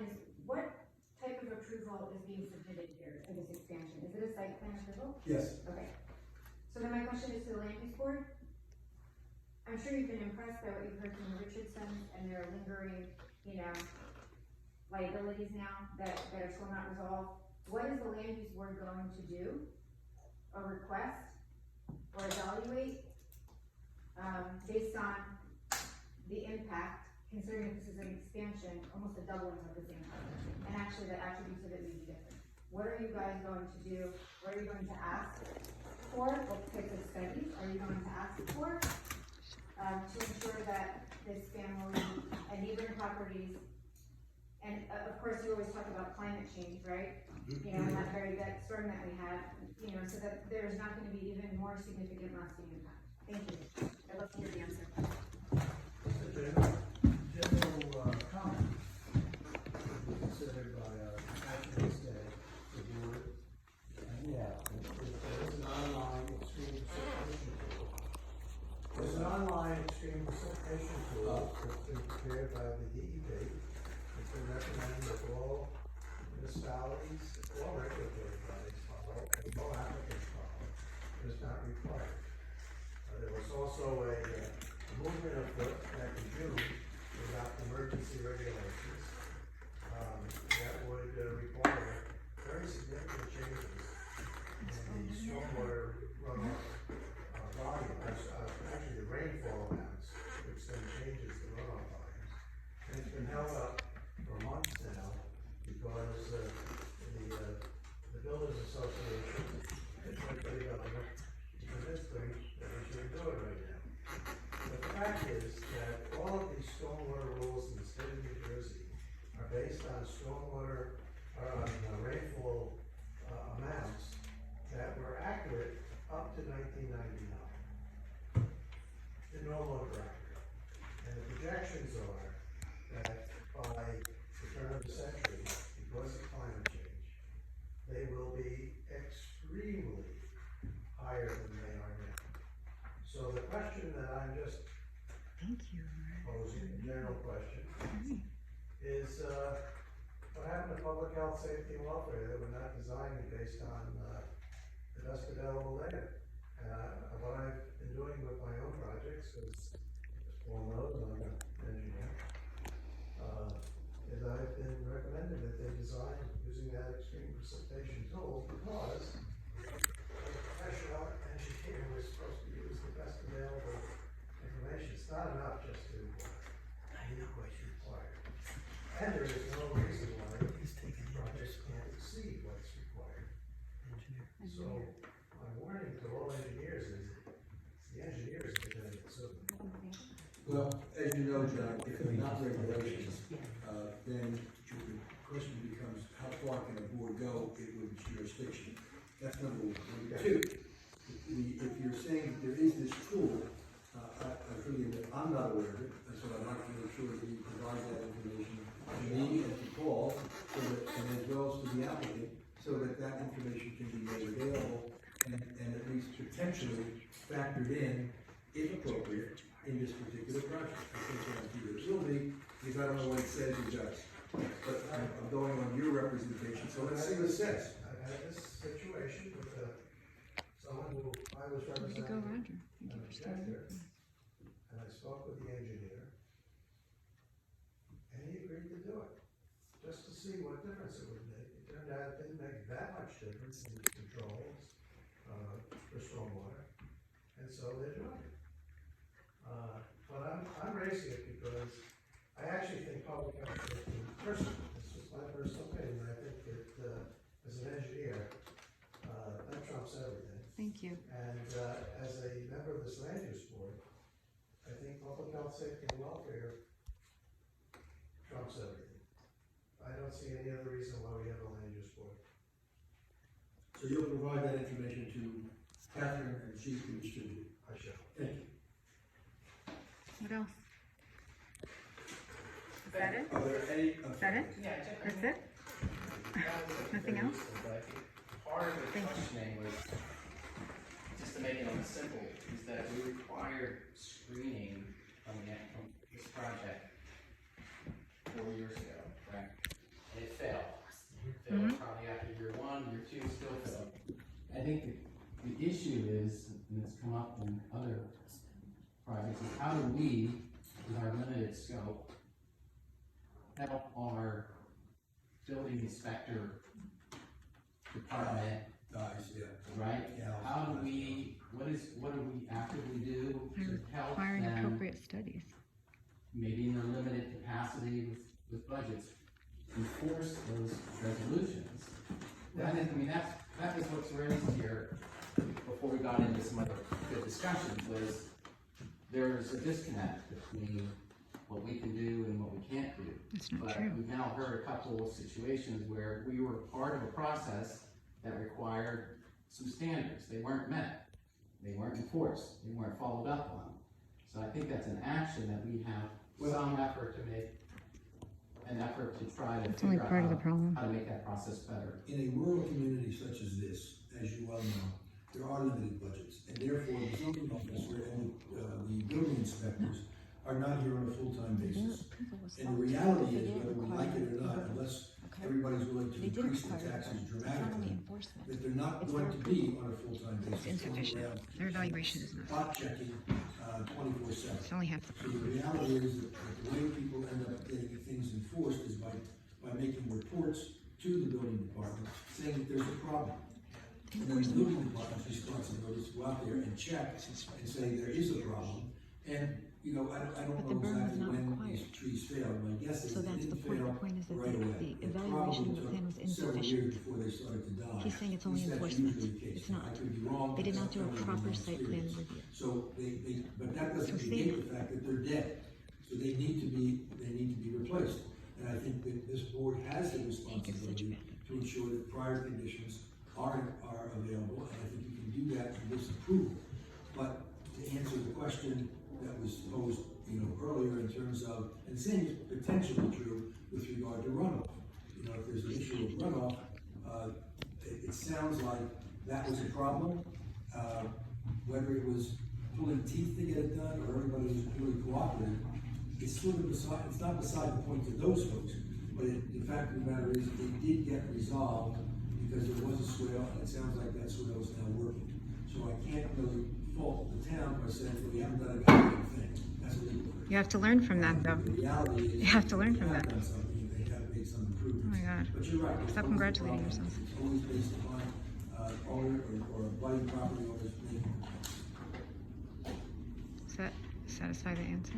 is, what type of approval is being submitted here for this expansion? Is it a site plan approval? Yes. Okay. So then my question is to the land use board. I'm sure you've been impressed by what you've heard from the Richardsons and their lingering, liabilities now that are still not resolved. What is the land use board going to do or request or evaluate, based on the impact, considering this is an expansion, almost a doubling of the same project, and actually the attributes of it may be different? What are you guys going to do? What are you going to ask for? What types of studies are you going to ask for, to ensure that this family and neighboring properties, and of course you always talk about climate change, right? And that storm that we had, so that there's not gonna be even more significant lasting impact. Thank you. I'd love to hear the answer. Just a general comment considered by our actions today, the board, and there is an online extreme precipitation tool. There's an online extreme precipitation tool that's been prepared by the DEP. It's been recommended that all municipalities, all regulatory bodies follow, and all applicants follow. It is not required. There was also a movement afoot back in June about emergency regulations that would require very significant changes in the stormwater runoff volume, actually the rainfall amounts, which then changes the runoff volumes. And it's been held up for months now because the Builders Association and the government convinced them that we shouldn't do it right now. But the fact is that all of these stormwater rules in the state of New Jersey are based on stormwater, rainfall amounts that were accurate up to 1999. They're no longer accurate. And the projections are that by the turn of the century, because of climate change, they will be extremely higher than they are now. So the question that I'm just posing, a general question, is what happened to public health, safety, and welfare that were not designed based on the best available data? What I've been doing with my own projects is, as Paul knows, I'm an engineer, is I've been recommended that they design using that extreme precipitation tool because a professional engineer was supposed to use the best available information. It's not enough just to meet what's required. And there is no reason why projects can't exceed what's required. So my warning to all engineers is it's the engineers that are going to get sued. Well, as you know, John, if they're not regulations, then the question becomes how far can a board go with its jurisdiction? That's number one. Number two, if you're saying that there is this tool, I'm not aware of it, and so I'd like to make sure that you provide that information to me and to Paul, and as well as to the applicant, so that that information can be made available and at least potentially factored in, if appropriate, in this particular project. I think it will be, because I don't know what it says or does. But I'm going on your representation, so let's see what it says. I've had this situation with someone who I was representing, an objector, and I spoke with the engineer, and he agreed to do it, just to see what difference it would make. It turned out it didn't make that much difference in the controls for stormwater, and so they joined it. But I'm raising it because I actually think public health safety, personally, this is my personal opinion, I think that as an engineer, that trumps everything. Thank you. And as a member of this land use board, I think public health, safety, and welfare trumps everything. I don't see any other reason why we have a land use board. So you'll provide that information to Catherine and she can distribute it. I shall. Thank you. What else? Is that it? Are there any? Is that it? Yeah, That's it? Nothing else? Part of the Thank you. questioning was, just to make it simple, is that we required screening from this project 4 years ago, right? issue is, and it's come up in other projects, is how do we, with our limited scope, help our building inspector department, Guys, yeah. right? Yeah. How do we, what do we actively do to help Requiring them, appropriate studies. maybe in their limited capacity with budgets, enforce those resolutions? That is, I mean, that is what's raised here before we got into some other good discussions, was there's a disconnect between what we can do and what we can't do. That's not But true. we've now heard a couple of situations where we were part of a process that required some standards. They weren't met. They weren't enforced. They weren't followed up on. So I think that's an action that we have some effort to make, an effort to try to It's only figure part of out the problem. how to make that process better. In a rural community such as this, as you well know, there are limited budgets, and therefore the zoning officer and the building inspectors are not here on a full-time basis. And the reality is, whether we like it or not, unless everybody's willing to increase the taxes dramatically, that they're not going to be on a full-time basis. It's insufficient. Their evaluation is not. Spot checking, 24/7. It's only half the So problem. the reality is that the way people end up getting things enforced is by making reports to the building department saying that there's a problem. And then the building department's responsibility is to go out there and check and say there is a problem. And, you know, I don't But the know berm is exactly not when required. these trees failed. My guess is So they that's the didn't point. fail The point is that right away. the It evaluation of the probably plan was took several insufficient. years before they started to die. He's saying it's At only least that's enforcement. usually the case. It's not. I could be wrong. They did but not do a that's proper my site plan experience. review. So but that doesn't So negate the fact that they're dead. So they need to be replaced. And I think that this board has the responsibility to ensure that prior conditions are available, and I think you can do that with this approval. But to answer the question that was posed, you know, earlier in terms of, and the same is potentially true with regard to runoff. You know, if there's an issue of runoff, it sounds like that was a problem. Whether it was pulling teeth to get it done, or everybody was really cooperative, it's sort of it's not beside the point to those folks. But the fact of the matter is, it did get resolved because there was a swale, and it sounds like that swale is now working. So I can't really fault the town by saying, well, we haven't done a goddamn thing. That's what it You have to learn from that, though. The reality is. You have to learn they from have that. done something, they have made some Oh improvements. my God. But you're right. there's Stop always a congratulating problem. yourself. It's always based upon, owner or abutting property owners making. Does that satisfy the answer?